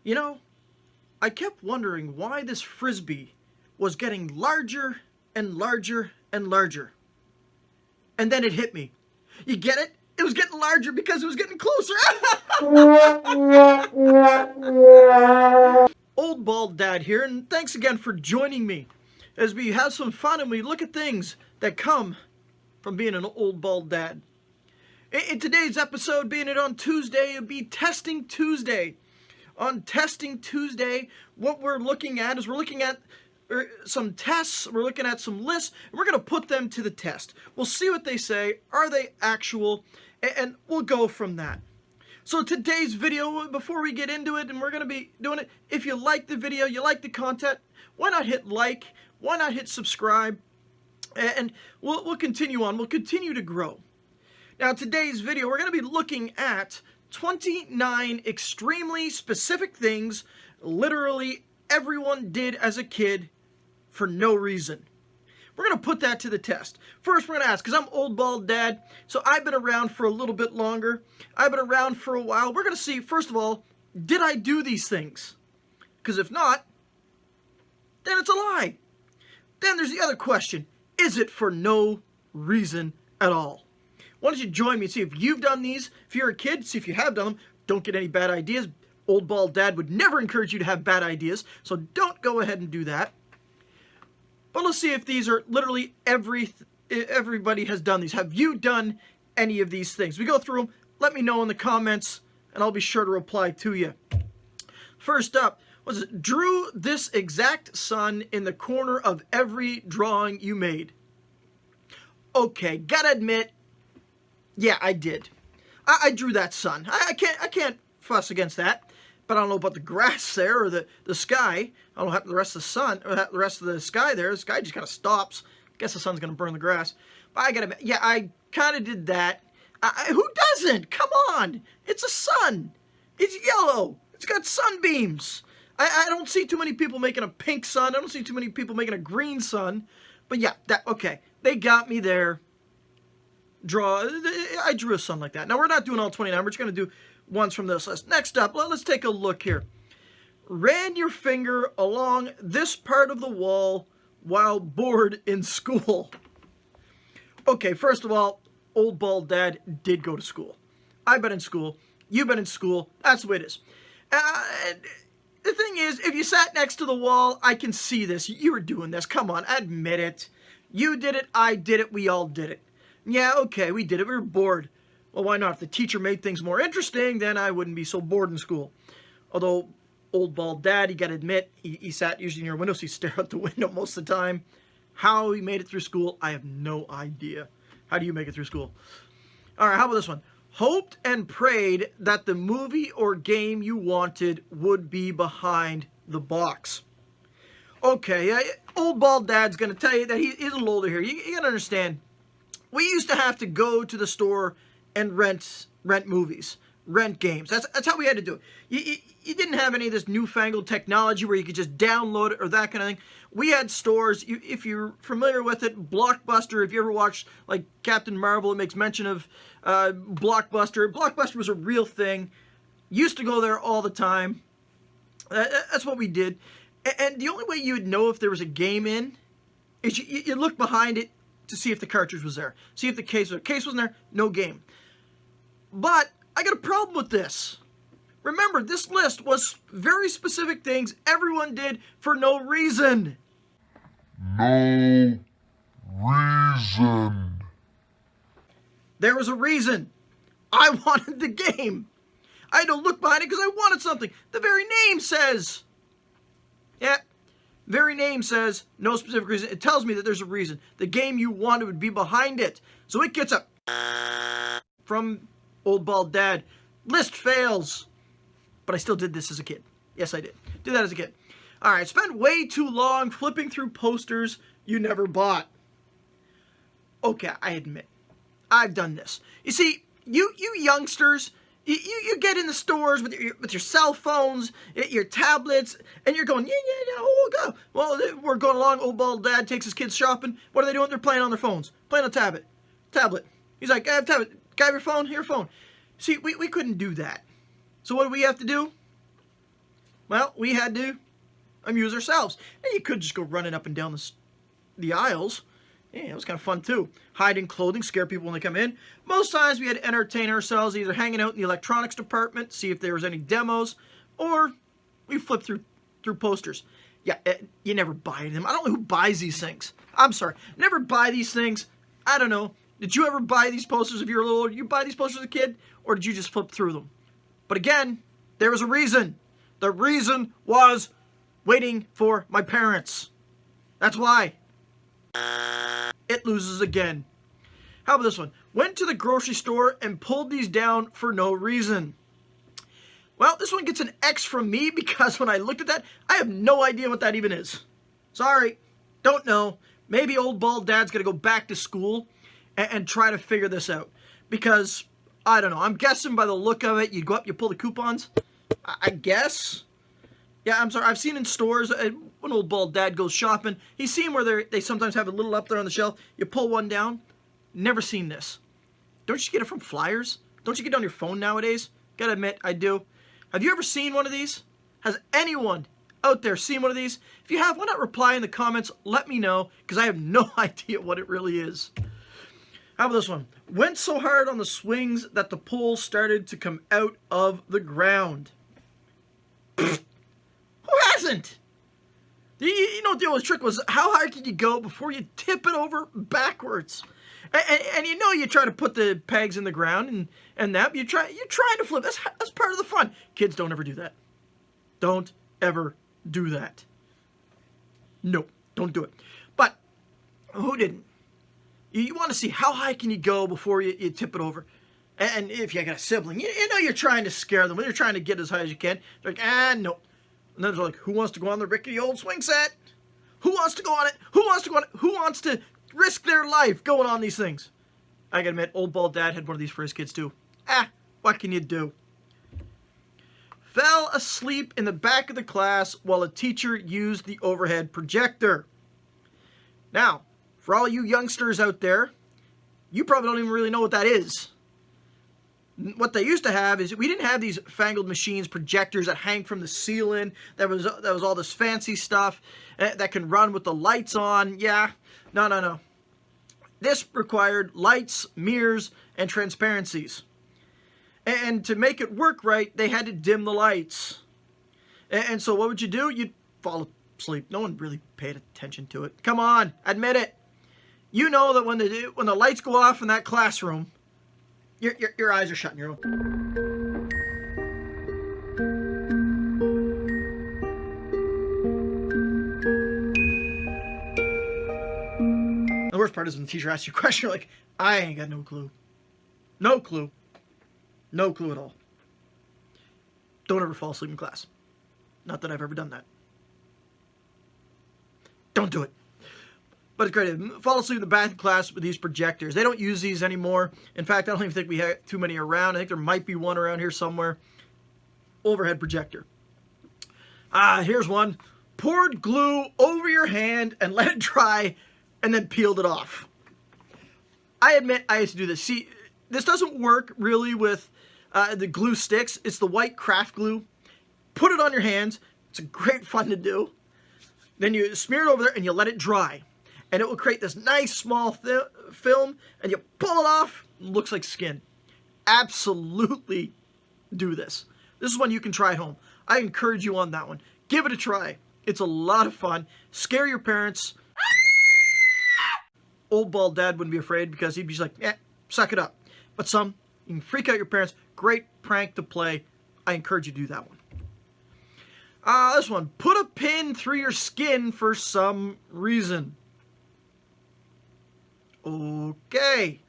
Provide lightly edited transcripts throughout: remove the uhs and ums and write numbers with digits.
You know, I kept wondering why this frisbee was getting larger and larger and larger. And then it hit me. You get it? It was getting larger because it was getting closer. Old Bald Dad here, and thanks again for joining me as we have some fun and we look at things that come from being an old bald dad. In today's episode, being it on Tuesday, it'll be Testing Tuesday. On Testing Tuesday, what we're looking at is we're looking at some tests, we're looking at some lists, and we're going to put them to the test. We'll see what they say, are they actual, and we'll go from that. So today's video, before we get into it, and we're going to be doing it, if you like the video, you like the content, why not hit like, why not hit subscribe, and we'll continue on, we'll continue to grow. Now today's video, we're going to be looking at 29 extremely specific things literally everyone did as a kid for no reason. We're going to put that to the test. First, we're going to ask, because I'm old bald dad, so I've been around for a little bit longer. I've been around for a while. We're going to see, first of all, did I do these things? Because if not, then it's a lie. Then there's the other question. Is it for no reason at all? Why don't you join me and see if you've done these? If you're a kid, see if you have done them. Don't get any bad ideas. Old bald dad would never encourage you to have bad ideas, so don't go ahead and do that. But let's see if these are literally everybody has done these. Have you done any of these things? We go through them. Let me know in the comments, and I'll be sure to reply to you. First up, was it drew this exact sun in the corner of every drawing you made? Okay, gotta admit, yeah, I did. I drew that sun. I can't fuss against that. But I don't know about the grass there or the sky. I don't know what happened to the rest of the sun or the rest of the sky there. The sky just kind of stops. Guess the sun's going to burn the grass. But I gotta, yeah, I kind of did that. Who doesn't? Come on. It's a sun. It's yellow. It's got sunbeams. I don't see too many people making a pink sun. I don't see too many people making a green sun. But yeah, okay. They got me there. I drew a sun like that. Now, we're not doing all 29. We're just going to do ones from this list. Next up, let's take a look here. Ran your finger along this part of the wall while bored in school. Okay, first of all, old bald dad did go to school. I've been in school. You've been in school. That's the way it is. The thing is, if you sat next to the wall, I can see this. You were doing this. Come on, admit it. You did it. I did it. We all did it. Yeah, okay, we did it. We were bored. Well, why not? If the teacher made things more interesting, then I wouldn't be so bored in school. Although, old bald dad, you gotta admit, he sat usually near a window, so he stared out the window most of the time. How he made it through school, I have no idea. How do you make it through school? All right, how about this one? Hoped and prayed that the movie or game you wanted would be behind the box. Okay, old bald dad's gonna tell you that he's a little older here. You gotta understand, we used to have to go to the store and rent movies, rent games. That's how we had to do it. You didn't have any of this newfangled technology where you could just download it or that kind of thing. We had stores. If you're familiar with it, Blockbuster, if you ever watched like Captain Marvel, it makes mention of Blockbuster. Blockbuster was a real thing. Used to go there all the time. That's what we did. And the only way you would know if there was a game in is you look behind it to see if the cartridge was there. See if the case wasn't there, no game. But I got a problem with this. Remember, this list was very specific things everyone did for no reason. No reason. There was a reason. I wanted the game. I had to look behind it because I wanted something. The very name says. Yeah, very name says no specific reason. It tells me that there's a reason. The game you wanted would be behind it. So it gets a from old bald dad. List fails. But I still did this as a kid. Yes, I did. Did that as a kid. All right, spent way too long flipping through posters you never bought. Okay, I admit. I've done this. You see, you youngsters, you get in the stores with your cell phones, your tablets, and you're going, yeah, oh, go. Well, we're going along. Old bald dad takes his kids shopping. What are they doing? They're playing on their phones. Playing on tablet. He's like, I have a tablet. Guy, have your phone? Here, phone. See, we couldn't do that. So what do we have to do? well, we had to amuse ourselves. And you could just go running up and down the aisles. Yeah, it was kind of fun too. Hide in clothing, scare people when they come in. Most times we had to entertain ourselves either hanging out in the electronics department, see if there was any demos, or we flipped through posters. Yeah, you never buy them. I don't know who buys these things. I'm sorry. Never buy these things. I don't know. Did you ever buy these posters if you were a little older? Did you buy these posters as a kid? Or did you just flip through them? But again, there was a reason. The reason was waiting for my parents. That's why. It loses again. How about this one? Went to the grocery store and pulled these down for no reason. Well, this one gets an X from me because when I looked at that, I have no idea what that even is. Sorry. Don't know. Maybe old bald dad's going to go back to school and try to figure this out. Because, I don't know. I'm guessing by the look of it, you go up, you pull the coupons. I guess. Yeah, I'm sorry. I've seen in stores, when old bald dad goes shopping, he's seen where they sometimes have a little up there on the shelf. You pull one down. Never seen this. Don't you get it from flyers? Don't you get it on your phone nowadays? Gotta admit, I do. Have you ever seen one of these? Has anyone out there seen one of these? If you have, why not reply in the comments? Let me know, because I have no idea what it really is. How about this one? Went so hard on the swings that the pole started to come out of the ground. Who hasn't? You know what the old trick was? How hard can you go before you tip it over backwards? And you know you try to put the pegs in the ground and that you're trying to flip. That's part of the fun. Kids, don't ever do that. Don't ever do that. No, don't do it. But who didn't? You want to see how high can you go before you tip it over. And if you got a sibling, you know you're trying to scare them. When you're trying to get as high as you can, they're like, no. And then they're like, who wants to go on the rickety old swing set? Who wants to go on it? Who wants to go on it? Who wants to risk their life going on these things? I gotta admit, old bald dad had one of these for his kids too. What can you do? Fell asleep in the back of the class while a teacher used the overhead projector. Now, for all you youngsters out there, you probably don't even really know what that is. What they used to have is, we didn't have these fangled machines, projectors that hang from the ceiling. That was all this fancy stuff that can run with the lights on. Yeah, no. This required lights, mirrors, and transparencies. And to make it work right, they had to dim the lights. And so what would you do? You'd fall asleep. No one really paid attention to it. Come on, admit it. You know that when the lights go off in that classroom, your eyes are shut in your own. The worst part is when the teacher asks you a question, you're like, I ain't got no clue. No clue. No clue at all. Don't ever fall asleep in class. Not that I've ever done that. Don't do it. But it's great. Fall asleep in the back of class with these projectors. They don't use these anymore. In fact, I don't even think we have too many around. I think there might be one around here somewhere. Overhead projector. Here's one. Poured glue over your hand and let it dry and then peeled it off. I admit I used to do this. See, this doesn't work really with the glue sticks. It's the white craft glue. Put it on your hands. It's a great fun to do. Then you smear it over there and you let it dry. And it will create this nice small film, and you pull it off, it looks like skin. Absolutely do this. This is one you can try at home. I encourage you on that one. Give it a try. It's a lot of fun. Scare your parents. Old bald dad wouldn't be afraid because he'd be just like, suck it up. But you can freak out your parents. Great prank to play. I encourage you to do that one. This one. Put a pin through your skin for some reason. Okay,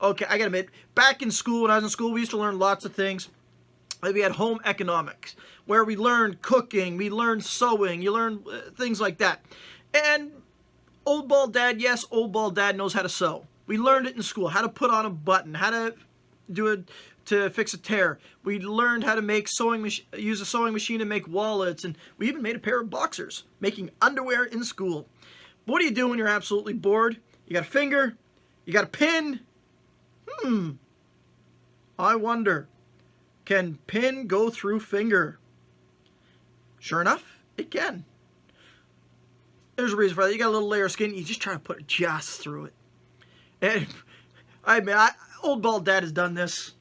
I gotta admit, back in school, when I was in school, we used to learn lots of things. We had home economics, where we learned cooking, we learned sewing, you learn things like that. And old bald dad, yes, old bald dad knows how to sew. We learned it in school, how to put on a button, how to do it to fix a tear. We learned how to make use a sewing machine to make wallets, and we even made a pair of boxers, making underwear in school. What do you do when you're absolutely bored? You got a finger, you got a pin. I wonder, can pin go through finger? Sure enough, it can. There's a reason for that. You got a little layer of skin, you just try to put it just through it. And old bald dad has done this.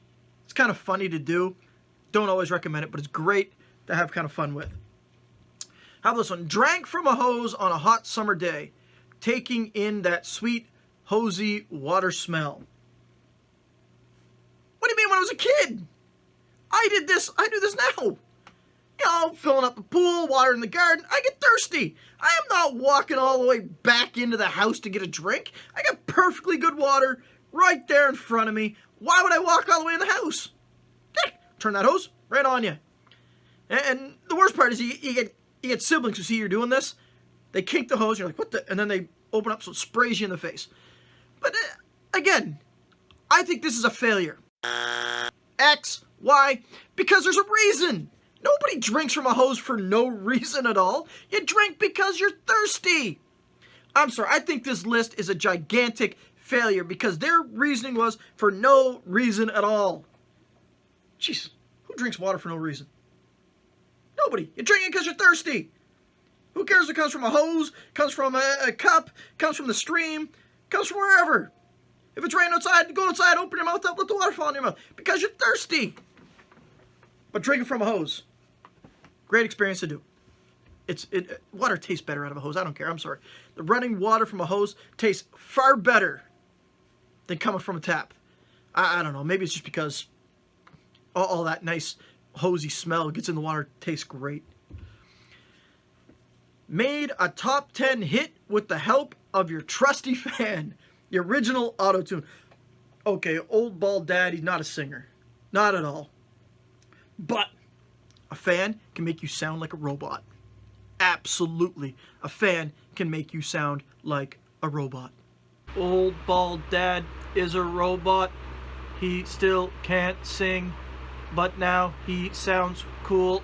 It's kind of funny to do. Don't always recommend it, but it's great to have kind of fun with. How about this one? Drank from a hose on a hot summer day, taking in that sweet, hosey water smell. What do you mean when I was a kid? I did this. I do this now. You know, filling up the pool, watering the garden. I get thirsty. I am not walking all the way back into the house to get a drink. I got perfectly good water right there in front of me. Why would I walk all the way in the house? Turn that hose right on you. And the worst part is you get siblings who see you're doing this. They kink the hose. You're like, what the? And then they open up so it sprays you in the face. But again, I think this is a failure. X, Y, because there's a reason. Nobody drinks from a hose for no reason at all. You drink because you're thirsty. I'm sorry, I think this list is a gigantic failure because their reasoning was for no reason at all. Jeez, who drinks water for no reason? Nobody. You drink it because you're thirsty. Who cares if it comes from a hose, comes from a cup, comes from the stream, comes from wherever. If it's raining outside, go outside, open your mouth up, let the water fall in your mouth because you're thirsty. But drinking from a hose, great experience to do. Water tastes better out of a hose. I don't care. I'm sorry. The running water from a hose tastes far better than coming from a tap. I don't know. Maybe it's just because all that nice hosey smell gets in the water. Tastes great. Made a top 10 hit with the help of your trusty fan. The original AutoTune. Okay, old bald dad, he's not a singer. Not at all. But a fan can make you sound like a robot. Absolutely. A fan can make you sound like a robot. Old bald dad is a robot. He still can't sing, but now he sounds cool.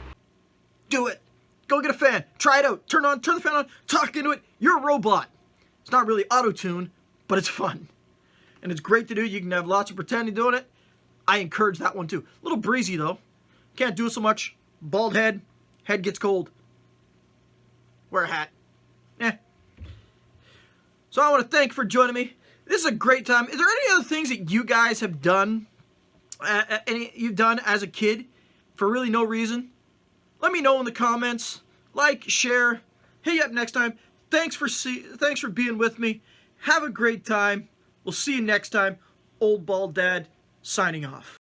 Do it. Go get a fan. Try it out. Turn the fan on. Talk into it. You're a robot. It's not really AutoTune, but it's fun. And it's great to do. You can have lots of pretending doing it. I encourage that one too. A little breezy though. Can't do it so much. Bald head. Head gets cold. Wear a hat. So I want to thank you for joining me. This is a great time. Is there any other things that you guys have done? You've done as a kid for really no reason? Let me know in the comments. Like, share. Hit you up next time. Thanks for being with me. Have a great time. We'll see you next time. Old Bald Dad signing off.